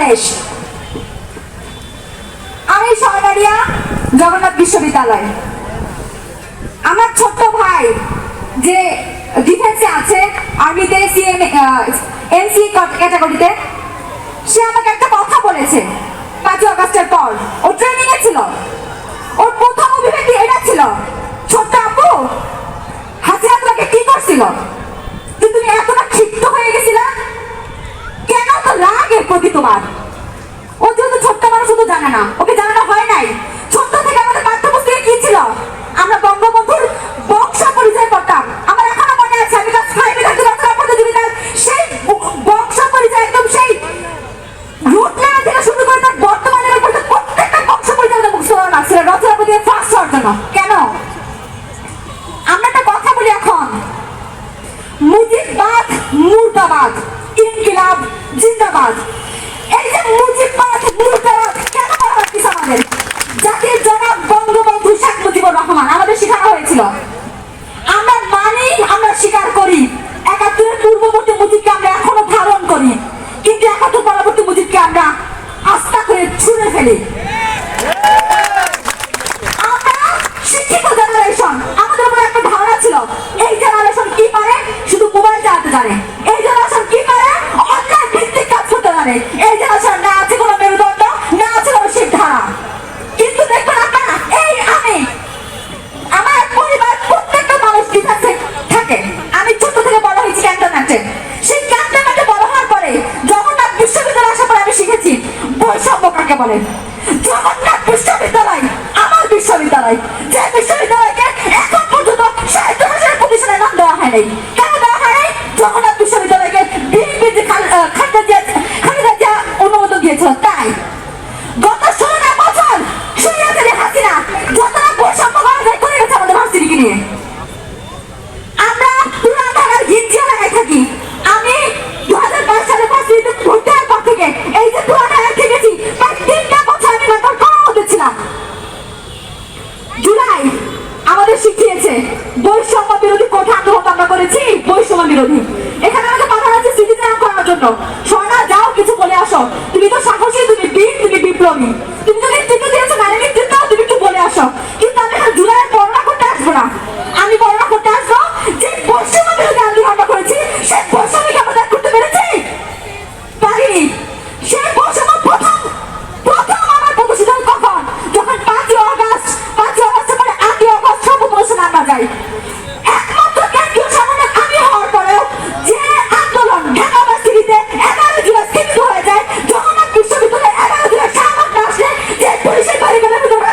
বাংলাদেশ। আমি সরকারিয়া জগন্নাথ বিশ্ববিদ্যালয়। আমার ছোট্ট ভাই যে ডিফেন্সে আছে, আর্মিতে, এনসি ক্যাটাগরিতে, সে আমাকে একটা কথা বলেছে 5ই আগস্টের পর। ও ট্রেনিং এ ছিল, ওর প্রথম অভিব্যক্তি এটা ছিল, ছোট্ট আপু হাসিনা তোমাকে কি করছিল, তুমি এতটা ক্ষিপ্ত হয়ে গেছিলা কেন, তো রাগ এর প্রতি তোমার। ও যেহেতু ছোট্ট মানুষ, তো জানে না, ওকে জানানো হয় নাই। ছোট্ট থেকে আমাদের পাঠ্যপুস্তকে কি ছিল, আমরা বঙ্গবন্ধুর বংশ পরিচয় পড়তাম। আমার এখনো মনে আছে, আমি ক্লাস 5 এ থাকতে রচনা প্রতিযোগিতার সেই বংশ পরিচয়, একদম সেই রুট লেভেল থেকে শুরু করে তার বর্তমান লেভেল পর্যন্ত প্রত্যেকটা বংশ পরিচয় মুখস্থ করা লাগছিল রচনা প্রতিযোগিতায় ফার্স্ট হওয়ার জন্য। কেন? আমরা একটা কথা বলি এখন, মুজিববাদ মুর্দাবাদ, ইনকিলাব জিন্দাবাদ। এই যে মুজিববাদ মুর্দাবাদ কেন বলা হচ্ছে আমাদের? জাতির জনাব বঙ্গবন্ধু শেখ মুজিবুর রহমান আমাদের শেখানো হয়েছিল, আমরা মানি, আমরা স্বীকার করি। 71-এর পূর্ববর্তী মুজিবকে আমরা এখনো ধারণ করি, কিন্তু 71 পরবর্তী মুজিবকে আমরা আস্থা করে ছুঁড়ে ফেলি। আমরা শিক্ষিত জেনারেশন, আমাদের উপর একটা ধারণা ছিল এই জেনারেশন কি পারে, শুধু মোবাইল চালাতে জানে। এই জেনারেশন কি পারে, অনলাইন ভিত্তিক কাজ করতে জানে। এই জেনারেশন না আছে কোনো মেরুদণ্ড, না আছে কোনো শিক্ষাধারা। কিন্তু দেখবেন আপনারা, এই আমি, আমার পরিবার প্রত্যেকটা মানুষ ডিফেন্সে থাকে। আমি ছোট থেকে বড় হয়েছি ক্যান্টনমেন্টে। সেই ক্যান্টনমেন্টে বড় হওয়ার পরে জগন্নাথ বিশ্ববিদ্যালয়ে আসার পরে আমি শিখেছি বৈষম্য কাকে বলে। জগন্নাথ বিশ্ববিদ্যালয় আমার বিশ্ববিদ্যালয়, যে বিশ্ববিদ্যালয়কে এখন পর্যন্ত সাহিত্য ভাষার প্রতিষ্ঠানের নাম দেওয়া হয় নাই। কেন দেওয়া হয় নাই? জগন্নাথ বিশ্ববিদ্যালয়কে বিএনপি যে খালেদা জিয়া অনুমোদন দিয়েছিল তাই। গত 16 বছর স্বৈরাচারী হাসিনা যতটা বৈষম্য করা যায় করে গেছে আমাদের ভার্সিটিকে নিয়ে। আমরা পুরান ঢাকার হিঞ্জি এলাকায় থাকি। আমি 2022 সালে ভার্সিটিতে ভর্তি হওয়ার পর থেকে এই যে পুরান ঢাকায় থেকেছি, প্রায় 3টা বছর আমি মেন্টর করাতে ছিলাম। জুলাই আমাদের শিখিয়েছে বৈষম্য বিরোধী কোঠা আন্দোলন আমরা করেছি, বৈষম্য বিরোধী। এখানে আমাকে পাঠানো হচ্ছে সিটিজেন করার জন্য। সোনা যাও কিছু বলে আসো, তুমি তো সাহসী, তুমি বীর, তুমি বিপ্লবী, তুমি যদি নেতৃত্ব দিয়েছো, নারী নেতৃত্ব, তুমি একটু বলে আসো। কিন্তু আমি এখন জুলাইয়ের বর্ণনা করতে আসবো না, আমি বর্ণনা করতে আসবো যে বৈষম্য বিরোধী আন্দোলন আমরা করেছি, সেই বৈষম্যকে আমরা ত্যাগ করতে পেরেছি, পারিনি। সেই বৈষম্য প্রথম আমার প্রদর্শিত কখন, যখন 5ই আগস্টের পরে 8ই আগস্ট সব প্রদর্শন আমরা যাই। একমাত্র কেন্দ্রীয় সমন্বয় আমি হওয়ার পরেও যে আন্দোলন ঢাকা ভার্সিটিতে 11 জুলাই স্থিত হয়ে যায়, জগন্নাথ বিশ্ববিদ্যালয়ে 11 জুলাই শাহবাগ না আসলে যে পুলিশের ব্যারিকেডের ভিতরে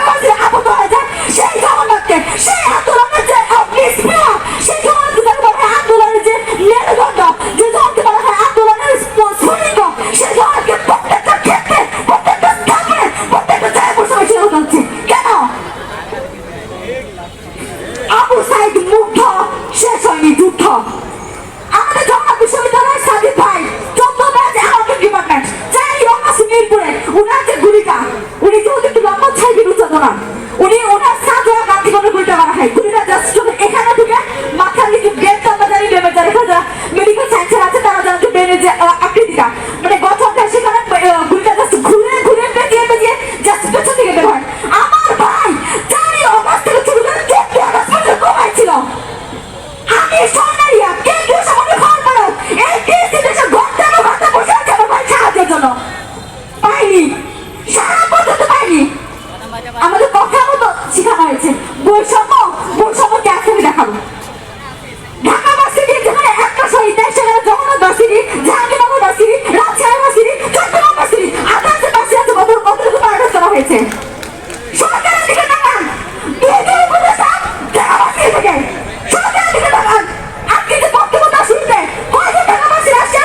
আবদ্ধ হয়ে যায়, সেই জগন্নাথকে, সেই আন্দোলনের যে নিষ্ক্রিয়, সেই জগন্নাথকে বলা হয় আন্দোলনের যে মেরুদণ্ড, যে জগৎকে বলা হয় আন্দোলনের স্ফুলিঙ্গ, সেই জগৎকে প্রত্যেকটা ক্ষেত্রে, প্রত্যেকটা স্থানে, প্রত্যেকটা জায়গায় বসে ছিল হচ্ছে। কেন? আবু সাইদ মুগ্ধ, শেষ হয়নি যুদ্ধ। আমাদের জগন্নাথ বিশ্ববিদ্যালয়ের সাদিক ভাই 14 ব্যাচ আমাদের ডিপার্টমেন্ট, যাই রংবাসী মিরপুরে, উনার যে গুলিটা, উনি যেহেতু একটু লম্বা ছাইবির উচ্চতনা, উনি ওনার সাজোয়া গান্ধী করে গুলিটা মারা হয়। গুলিটা জাস্ট এখানে ঢুকে মাথার দিকে ব্রেন আমরা জানি ড্যামেজ, আর এখানে যারা মেডিকেল সায়েন্সের আছে তারা জানতে ব্রেনের যে আকৃতিটা, মানে গঠনটা, সেখানে গুলিটা জাস্ট ঘুরে ঘুরে পেঁচিয়ে জাস্ট পেছন দিকে বের হয়। আমার ভাই 4ই আগস্ট থেকে শুরু করে 14 আগস্ট পর্যন্ত ঘুমাইছিল। আমি সোনারিয়া কেন্দ্রীয় সমন্বয় হওয়ার পরেও এই দেশের ঘন্টা বসে আছে আমার ভাই সাহায্যের জন্য, পাইনি, সারা পর্যন্ত পাইনি। আমাদের কথা মতো শেখানো হয়েছে বৈষম্যকে এখনই দেখাবো। ঢাকা ভার্সিটি যেখানে একটা শহীদ দেয়, সেখানে Jagannath varsity, Jahangirnagar varsity, Rajshahi varsity, Chattogram varsity, others varsity আছে কতটুকু পারদর্শ করা হয়েছে। সরকারের দিকে তাকান, দুই উপদেষ্টা ঢাকা ভার্সিটি থেকে, সরকারের দিকে তাকান। আজকে যে বক্তব্যটা শুনতে কয়জন ঢাকা ভার্সিটি আসছে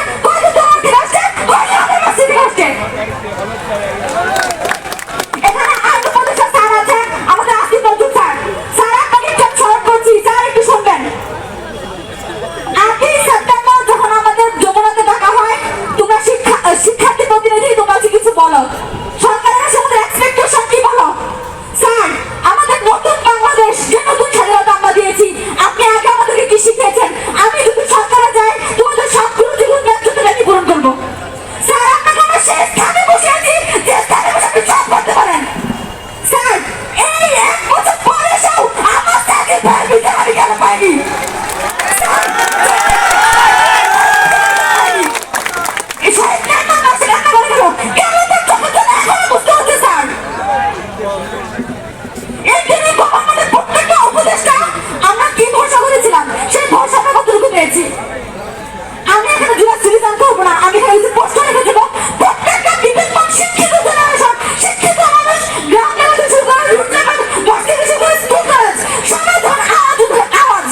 করবো না, আমি এখানে পোস্ট রেখে দেবো প্রত্যেকটা বিবেকবান শিক্ষিত জেনারেশন, শিক্ষিত মানুষ, গ্রাম থেকে শুরু করে রুট লেভেল, বস্তি থেকে শুরু করে স্কুল কলেজ, সবাই ধর আওয়াজ উঠে আওয়াজ।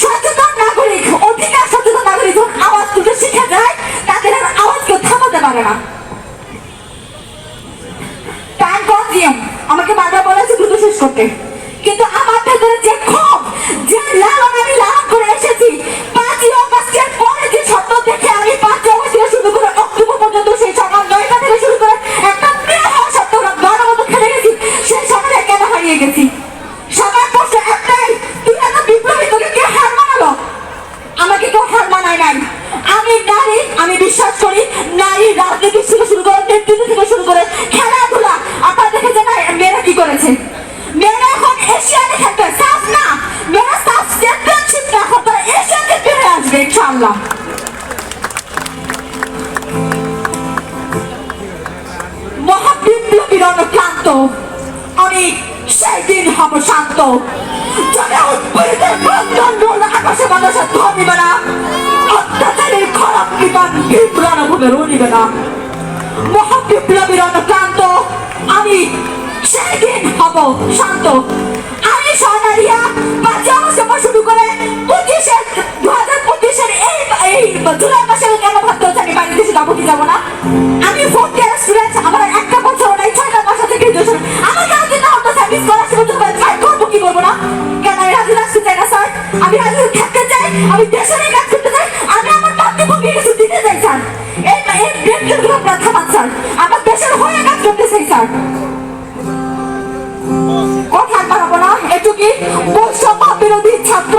সচেতন নাগরিক, অধিকার সচেতন নাগরিক যখন আওয়াজ তুলতে শিখে যায়, তাদের আর আওয়াজ কেউ থামাতে পারে না। টাইম কনজিউম, আমাকে বারবার বলেছে দ্রুত শেষ করতে, কিন্তু আমার ভেতরে যে ক্ষোভ, যে লালন আমি লালন করে এসেছি, 5ই অগস্টের পরে যে স্বপ্ন দেখে আমি 5 অগস্ট থেকে শুরু করে অক্টোবর পর্যন্ত সেই সকাল 9টা থেকে শুরু করে একটা প্রিয় হওয়া স্বপ্ন গণমত খেলে গেছি, সেই স্বপ্নে কেন হারিয়ে গেছি? সবার প্রশ্ন একটাই, তুই এত বিপ্লবী, তোকে কে হার মানালো? আমাকে কেউ হার মানায় নাই। আমি নারী, আমি বিশ্বাস করি নারী রাজনীতি থেকে শুরু করে নেতৃত্ব থেকে শুরু করে খেলাধুলা, আপনারা দেখেছেন না মেয়েরা কি করেছে? মেয়েরা এখন এশিয়ানে খেলবে, সাফ না, মেয়েরা সাফ চ্যাম্পিয়নশিপ না, এখন তারা এশিয়ান চ্যাম্পিয়ন হয়ে আসবে ইনশাআল্লাহ। মহাবিপ্লবীর অনুক্লান্ত, আমি সেই দিন হব শান্ত, যারা উৎপীড়িতের ক্রন্দন রোল আকাশে বাতাসে থামিবে না, অত্যাচারের খরাপ বিমান বিপ্লবীর রুনিবে না। মহাবিপ্লবীর অনুক্লান্ত, আমি সেই দিন হব শান্ত। আমি সোনারিয়া 5 আগস্ট থেকে শুরু করে 2025-এর এই জুলাই মাসে কেন ভাবতে হচ্ছে আমি বাইরে দেশে যাবো কি যাবো না? আমি 4th ইয়ার স্টুডেন্ট, আমার একটা বছর নাই, 6টা মাস থেকে গ্রাজুয়েশন, আমার কাছে চিন্তা হচ্ছে আমি স্কলারশিপের জন্য ট্রাই করবো কি করবো না? কেন আমি রাজি রাখতে চাই না স্যার, আমি রাজি থাকতে চাই, আমি দেশের কাজ করতে চাই, আমি আমার মাতৃভূমি কিছু দিতে চাই স্যার। এই ব্রেকগুলো আপনারা থামান স্যার, আমার দেশের হয়ে কাজ করতে চাই স্যার। কথা বাড়াবো না, এটুকুই। বৈষম্য বিরোধী ছাত্র